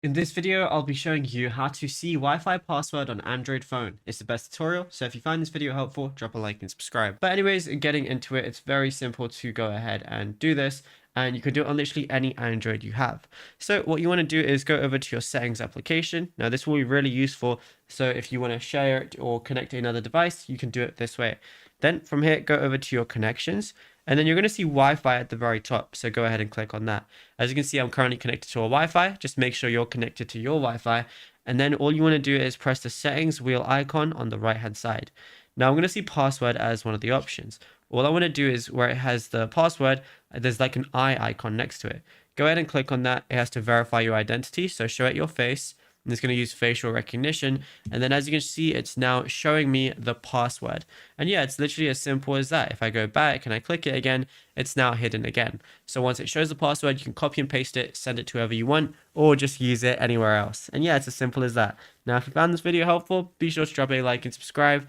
In this video, I'll be showing you how to see Wi-Fi password on Android phone. It's the best tutorial, so if you find this video helpful, drop a like and subscribe. But anyways, getting into it, it's very simple to go ahead and do this, and you can do it on literally any Android you have. So what you want to do is go over to your settings application. Now this will be really useful, so if you want to share it or connect to another device, you can do it this way. Then from here, go over to your connections. And then you're going to see Wi-Fi at the very top. So go ahead and click on that. As you can see, I'm currently connected to a Wi-Fi. Just make sure you're connected to your Wi-Fi. And then all you want to do is press the settings wheel icon on the right-hand side. Now I'm going to see password as one of the options. All I want to do is where it has the password, there's like an eye icon next to it. Go ahead and click on that. It has to verify your identity. So show it your face. And it's going to use facial recognition. And then as you can see, it's now showing me the password. And yeah, it's literally as simple as that. If I go back and I click it again, it's now hidden again. So once it shows the password, you can copy and paste it, send it to whoever you want, or just use it anywhere else. And yeah, it's as simple as that. Now, if you found this video helpful, be sure to drop a like and subscribe.